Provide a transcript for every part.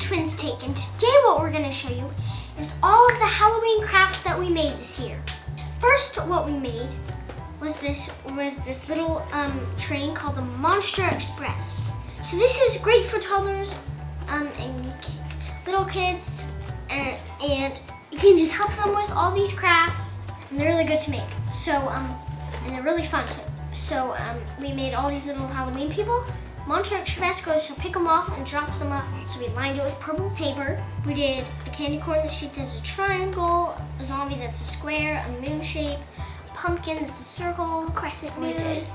twins take, and today what we're gonna show you is all of the Halloween crafts that we made this year. First, what we made was this little train called the Monster Express. So this is great for toddlers and little kids, and you can just help them with all these crafts, and they're really good to make. So and they're really fun too. So we made all these little Halloween people. Monster Express goes to pick them off and drops them up. So we lined it with purple paper. We did a candy corn that's shaped as a triangle, a zombie that's a square, a moon shape, a pumpkin that's a circle, crescent moon. We did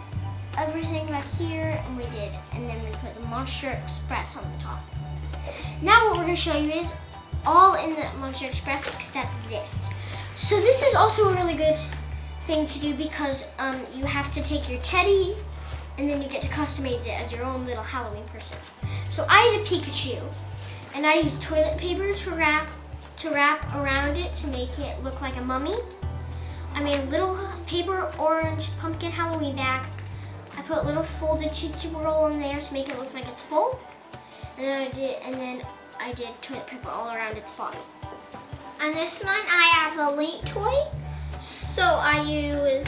everything back here, and then we put the Monster Express on the top. Now what we're gonna show you is all in the Monster Express except this. So this is also a really good thing to do because you have to take your teddy and then you get to customize it as your own little Halloween person. So I had a Pikachu, and I used toilet paper to wrap around it to make it look like a mummy. I made a little paper orange pumpkin Halloween bag. I put a little folded Tootsie Roll in there to make it look like it's full. And then I did toilet paper all around its body. On this one, I have a Link toy. So I use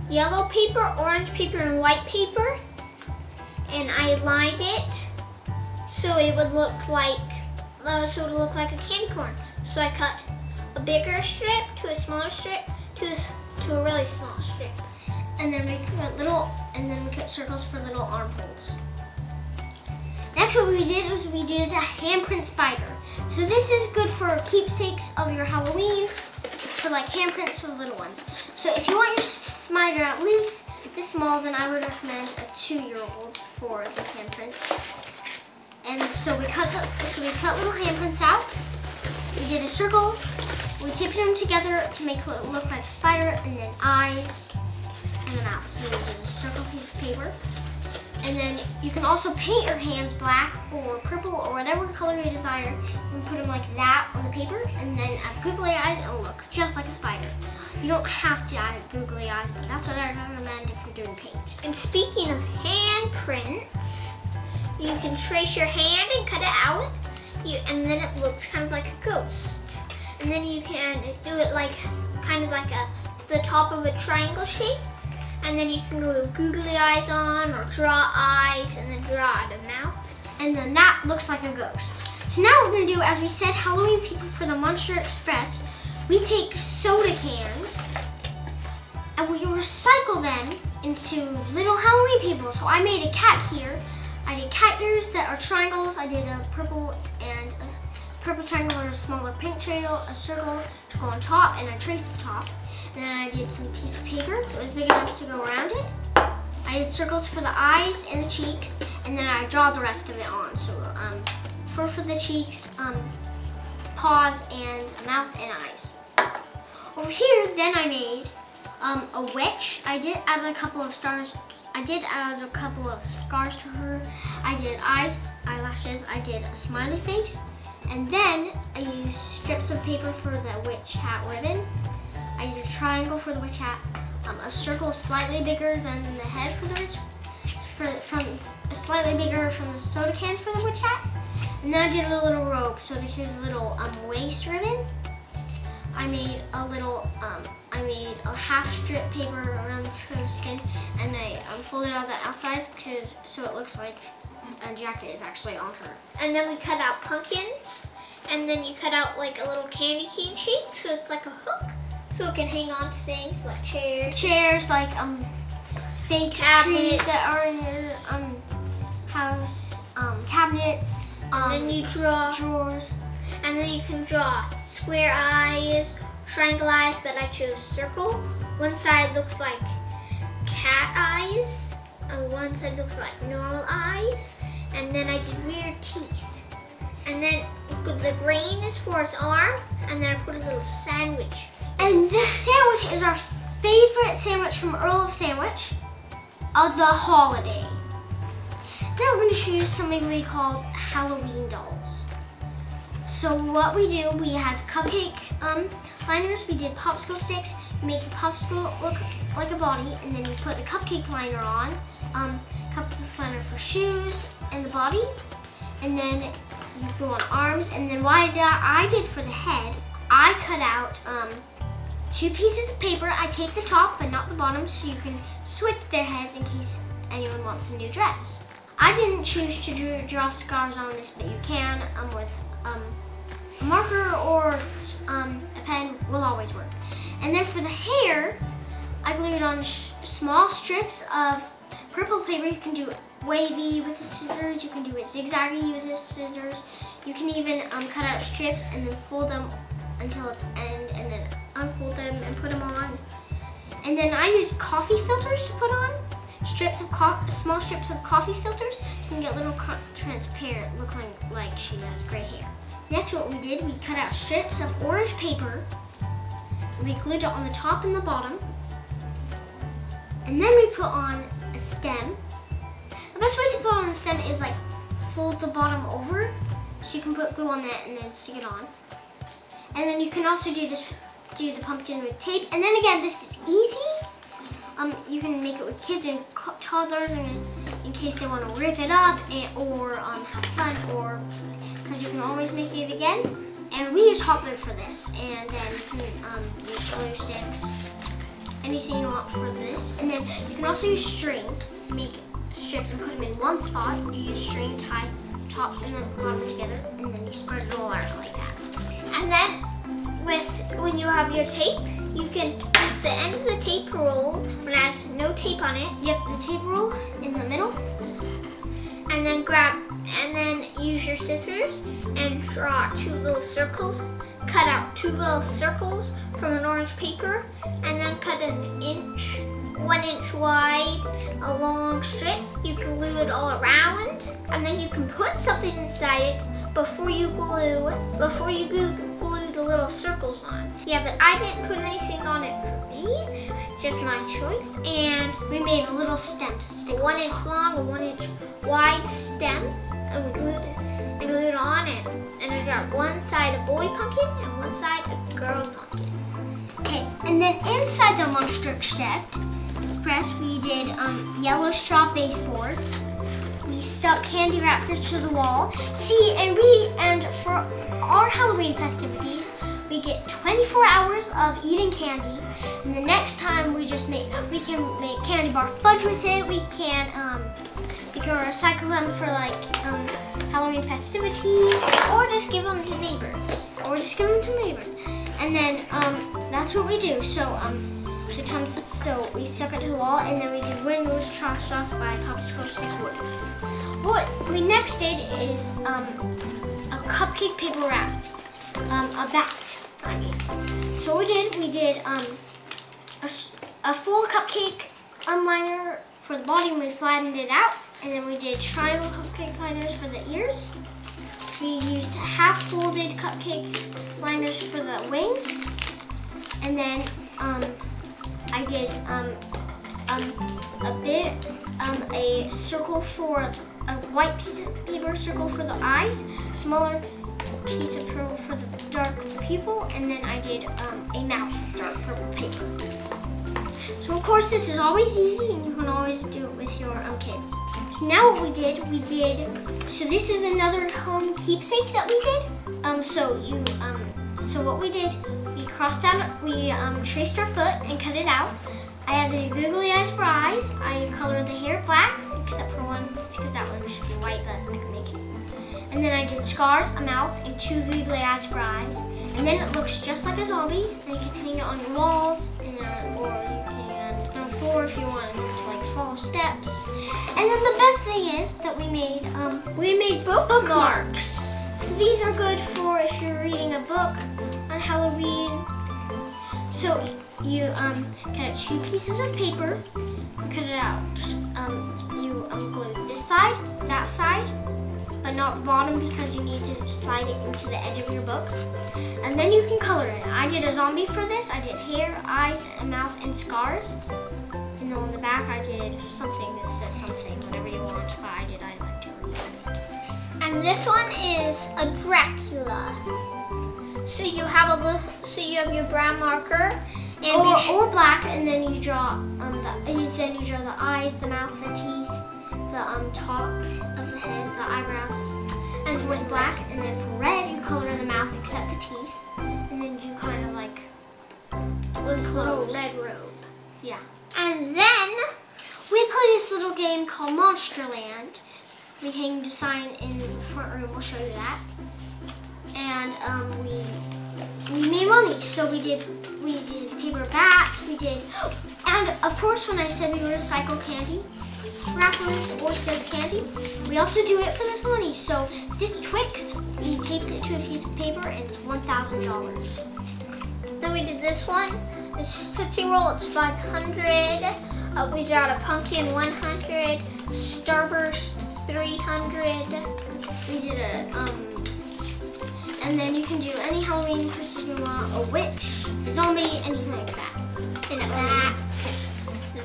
yellow paper, orange paper, and white paper, and I lined it so it would look like a candy corn. So I cut a bigger strip to a smaller strip to a really small strip, and then we cut circles for little armholes. Next, what we did was we did a handprint spider. So this is good for keepsakes of your Halloween, for like handprints for the little ones. So if you want your spider at least this small, then I would recommend a 2-year-old for the handprints. And so we cut little handprints out. We did a circle. We taped them together to make it look like a spider, and then eyes and a mouth. So we did a circle piece of paper. And then you can also paint your hands black or purple or whatever color you desire. You can put them like that on the paper, and then add googly eyes, and it'll look just like a spider. You don't have to add googly eyes, but that's what I recommend if you're doing paint. And speaking of handprints, you can trace your hand and cut it out, and then it looks kind of like a ghost. And then you can do it like kind of like the top of a triangle shape. And then you can glue googly eyes on, or draw eyes, and then draw the mouth. And then that looks like a ghost. So now what we're gonna do, as we said, Halloween people for the Monster Express, we take soda cans and we recycle them into little Halloween people. So I made a cat here. I did cat ears that are triangles. I did a purple triangle and a smaller pink triangle, a circle to go on top, and I traced the top. And then I did some piece of paper that was big enough to go around it. I did circles for the eyes and the cheeks, and then I draw the rest of it on. So for the cheeks, paws, and a mouth and eyes. Over here, then I made a witch. I did add a couple of stars. I did add a couple of scars to her. I did eyes, eyelashes. I did a smiley face, and then I used strips of paper for the witch hat ribbon. I did a triangle for the witch hat, a circle slightly bigger than the head for the witch, slightly bigger from the soda can for the witch hat, and then I did a little robe. So here's a little waist ribbon. I made I made a half strip paper around her skin, and I folded out the outside so it looks like a jacket is actually on her. And then we cut out pumpkins, and then you cut out like a little candy cane shape, so it's like a hook. So it can hang on to things like chairs, like fake trees that are in your house, cabinets, and then you draw drawers, and then you can draw square eyes, triangle eyes, but I chose circle. One side looks like cat eyes, and one side looks like normal eyes, and then I did weird teeth. And then the green is for his arm, and then I put a little sandwich. And this sandwich is our favorite sandwich from Earl of Sandwich of the holiday. Then we're going to show you something we call Halloween dolls. So what we do, we had cupcake liners, we did popsicle sticks. You make your popsicle look like a body, and then you put the cupcake liner on, cupcake liner for shoes and the body, and then you glue on arms, and then what I did for the head, I cut out 2 pieces of paper. I take the top but not the bottom, so you can switch their heads in case anyone wants a new dress. I didn't choose to draw scars on this, but you can with a marker or a pen will always work. And then for the hair, I glued on small strips of purple paper. You can do it wavy with the scissors, you can do it zigzaggy with the scissors. You can even cut out strips and then fold them until it's end, and then unfold them and put them on. And then I used coffee filters to put on. Small strips of coffee filters. You can get little transparent, looking like she has gray hair. Next, what we did, we cut out strips of orange paper. We glued it on the top and the bottom. And then we put on a stem. The best way to put on the stem is like fold the bottom over, so you can put glue on that and then stick it on. And then you can also do the pumpkin with tape. And then again, this is easy. You can make it with kids and toddlers, and in case they want to rip it up or have fun, or because you can always make it again. And we use hot glue for this, and then you can use glue sticks, anything you want for this. And then you can also use string to make strips and put them in one spot. You use string, tie top and the bottom together, and then you spread it all out like that. And then when you have your tape, you can use the end of the tape roll when it has no tape on it. Yep, the tape roll in the middle. And then use your scissors and draw 2 little circles. Cut out 2 little circles from an orange paper, and then cut 1 inch wide a long strip. You can glue it all around, and then you can put something inside it before you glue the little circles on. Yeah, but I didn't put anything on it for me, just my choice. And we made a little stem to stick. 1 inch long, a 1 inch wide stem, and we glued it on it. And I got one side a boy pumpkin and one side a girl pumpkin. Okay, and then inside the Monster Express, we did yellow straw baseboards. We stuck candy wrappers to the wall. See, and for our Halloween festivities, we get 24 hours of eating candy. And the next time we can make candy bar fudge with it. We can recycle them for like Halloween festivities, or just give them to neighbors. And then that's what we do. So we stuck it to the wall, and then we did windows trashed off by popsicle stick wood. What we next did is a cupcake paper wrap, a bat. So what we did a full cupcake liner for the body, and we flattened it out, and then we did triangle cupcake liners for the ears. We used half folded cupcake liners for the wings, and then I did a circle for a white piece of paper circle for the eyes, smaller piece of purple for the dark pupil, and then I did a mouth with dark purple paper. So of course this is always easy, and you can always do it with your kids. So now what we did, so this is another home keepsake that we did. So what we did, we traced our foot and cut it out. I added googly eyes for eyes. I colored the hair black, except for one, because that one should be white, but I can make it. And then I did scars, a mouth, and 2 googly eyes for eyes. And then it looks just like a zombie, and you can hang it on your walls, or you can put it on the floor if you want to like fall steps. And then the best thing is that we made bookmarks. So these are good for if you're reading a book on Halloween. So you cut out 2 pieces of paper, cut it out. You glue this side, that side, but not the bottom because you need to slide it into the edge of your book. And then you can color it. I did a zombie for this. I did hair, eyes, a mouth, and scars. And then on the back I did something that says something, whatever you want. But I like to read it. And this one is a Dracula. So you have your brown marker, and or black, and then you draw the eyes, the mouth, the teeth, the top of the head, the eyebrows, And with black, and then for red, you color the mouth except the teeth. And then you kind of like this little red robe. Yeah. And then we play this little game called Monsterland. We hang the sign in the front room. We'll show you that. And we made money. So we did paper bats. And of course, when I said we recycle candy wrappers or just candy, we also do it for this money. So this Twix, we taped it to a piece of paper, and it's $1,000. Then we did this one. It's Tootsie Roll. It's 500. We drawed a pumpkin 100. Starburst 300. We did and then you can do any Halloween costume you want, a witch, a zombie, anything like that. And a bat,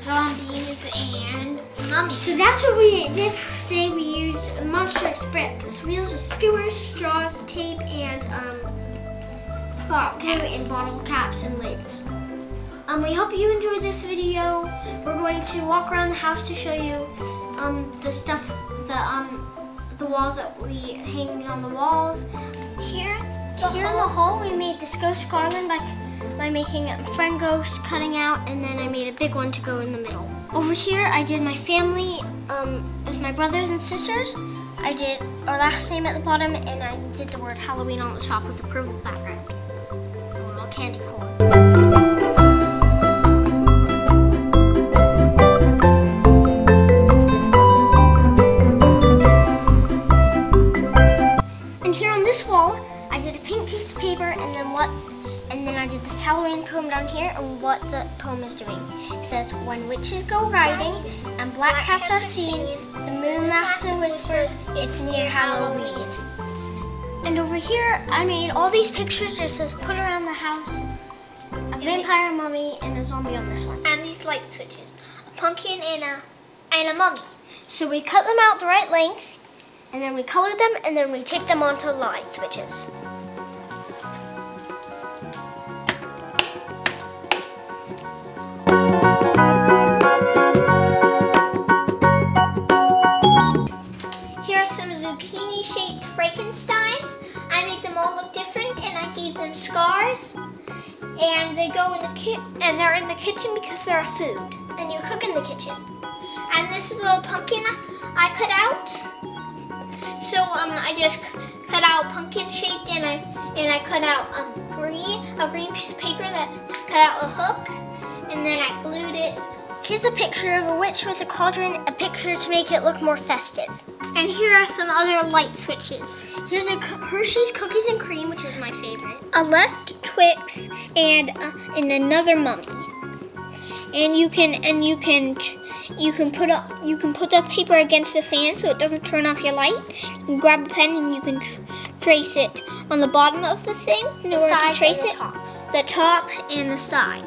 zombies, and mummies. So that's what we did today. We used Monster Express wheels with skewers, straws, tape, and bottle caps and lids. We hope you enjoyed this video. We're going to walk around the house to show you the stuff, the walls that we hang on the walls. Here in the hall, we made this ghost garland by making a friend ghost, cutting out, and then I made a big one to go in the middle. Over here, I did my family with my brothers and sisters. I did our last name at the bottom, and I did the word Halloween on the top with the purple background. A little candy corn. Wall, I did a pink piece of paper, and then I did this Halloween poem down here, and what the poem is doing. It says, when witches go riding and black cats are seen, the moon laughs and whispers, it's near Halloween. And over here, I made all these pictures just as put around the house, a vampire, mummy, and a zombie on this one. And these light switches, a pumpkin and a mummy. So we cut them out the right length, and then we colored them, and then we taped them onto light switches. Here are some zucchini-shaped Frankensteins. I made them all look different, and I gave them scars. And they go in the and they're in the kitchen because they're food. And you cook in the kitchen. And this little pumpkin I cut out. So I just cut out pumpkin shaped, and I cut out a green piece of paper that cut out a hook, and then I glued it. Here's a picture of a witch with a cauldron, a picture to make it look more festive. And here are some other light switches. Here's a Hershey's Cookies and Cream, which is my favorite. A left Twix and another mummy. And you can put the paper against the fan so it doesn't turn off your light. You can grab a pen and you can trace it on the bottom of the thing in order to trace it. The top and the side.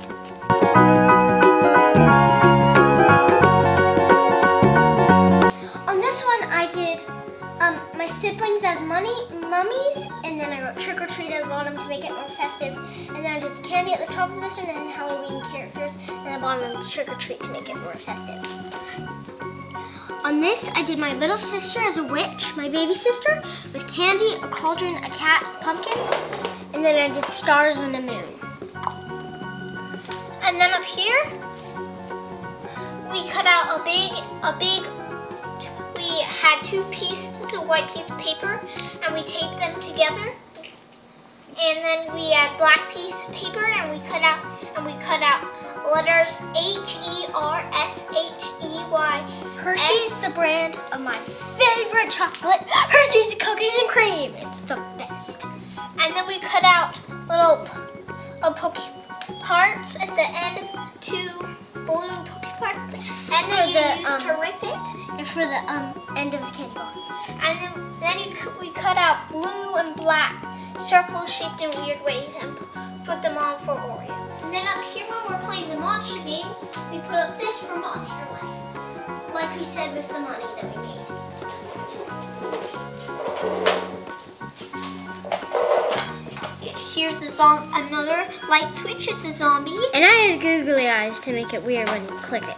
On this one, I did my siblings as mummies, and then I wrote trick or treat at the bottom to make it more festive. And then I did the candy at the top of this one, and Halloween characters, and at the bottom of trick or treat to make it more festive. On this, I did my little sister as a witch, my baby sister, with candy, a cauldron, a cat, pumpkins, and then I did stars and a moon. And then up here, we cut out we had two pieces of white piece of paper, and we taped them together. And then we had black piece of paper, and we cut out letters Hershey. Hershey's the brand of my favorite chocolate, Hershey's Cookies and Cream. It's the best. And then we cut out little pokey parts at the end of two blue pokey parts, and then you used to rip it. And for the end of the candy bar. And then we cut out blue and black circles shaped in weird ways and put them on for Oreo. And then up here, when we're playing the monster game, we put up this for Monsterland, like we said with the money that we made. Here's another light switch. It's a zombie. And I had googly eyes to make it weird when you click it.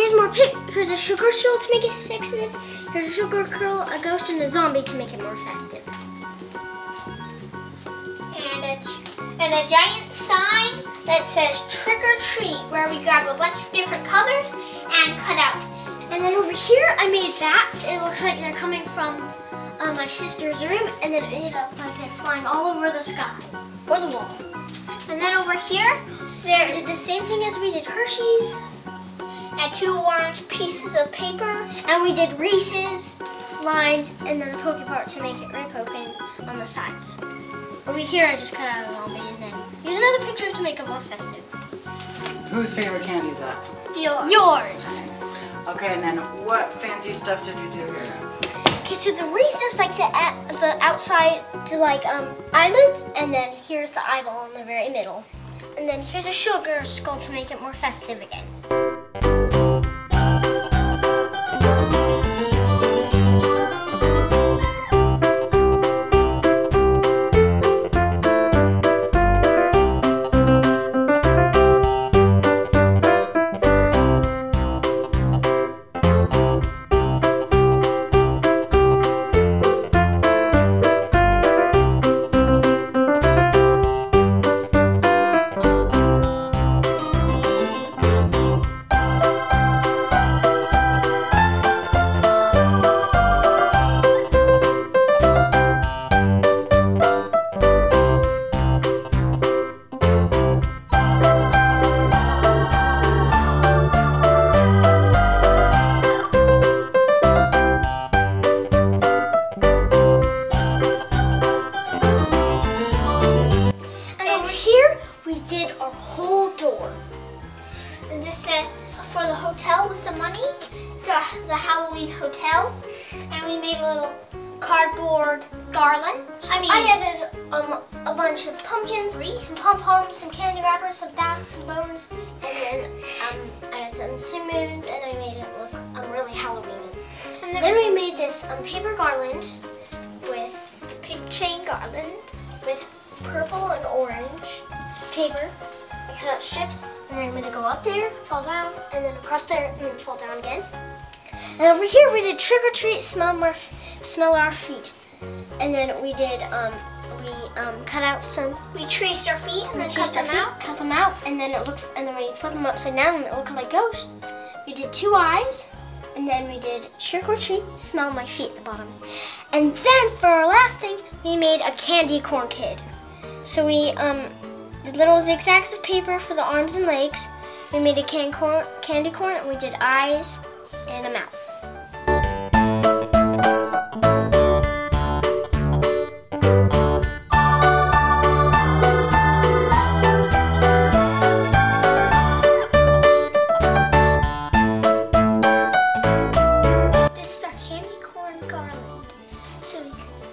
here's more here's a sugar skull to make it festive. Here's a sugar girl, a ghost, and a zombie to make it more festive. And a giant sign that says trick or treat, where we grab a bunch of different colors and cut out. And then over here, I made bats. It looks like they're coming from my sister's room, and then it made up like they're flying all over the sky or the wall. And then over here, we did the same thing as we did Hershey's. And 2 orange pieces of paper. And we did Reese's, lines, and then the pokey part to make it right poking on the sides. Over here, I just cut out a zombie, and then here's another picture to make it more festive. Whose favorite candy is that? Yours. Okay, and then what fancy stuff did you do here? Okay, so the wreath is like the outside, eyelids, and then here's the eyeball in the very middle. And then here's a sugar skull to make it more festive again. For the hotel with the money, the Halloween hotel, and we made a little cardboard garland. I added a bunch of pumpkins, some pom-poms, some candy wrappers, some bats, some bones, and then I added some moons, and I made it look really Halloween. And then we made this paper garland with paper chain garland with purple and orange paper. I cut out strips, and then I'm going to go up there, fall down, and then across there, and then fall down again. And over here we did trick or treat, smell our feet. And then we did, cut out some. We traced our feet and then cut them out. And then and then we flip them upside down and it looked like ghosts. We did 2 eyes, and then we did trick or treat, smell my feet at the bottom. And then for our last thing, we made a candy corn kid. So we did little zigzags of paper for the arms and legs. We made a candy corn, and we did eyes and a mouth. This is our candy corn garland. So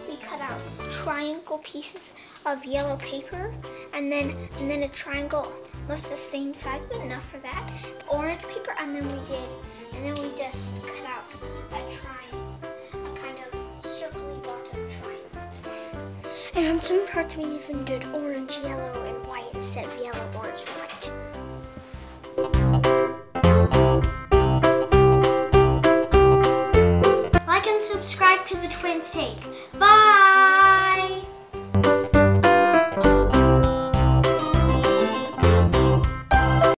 we cut out triangle pieces of yellow paper, and then a triangle, most the same size, but enough for that. Orange paper, and then we just cut out a kind of circly bottom triangle. And on some parts we even did orange, yellow, and white instead of yellow.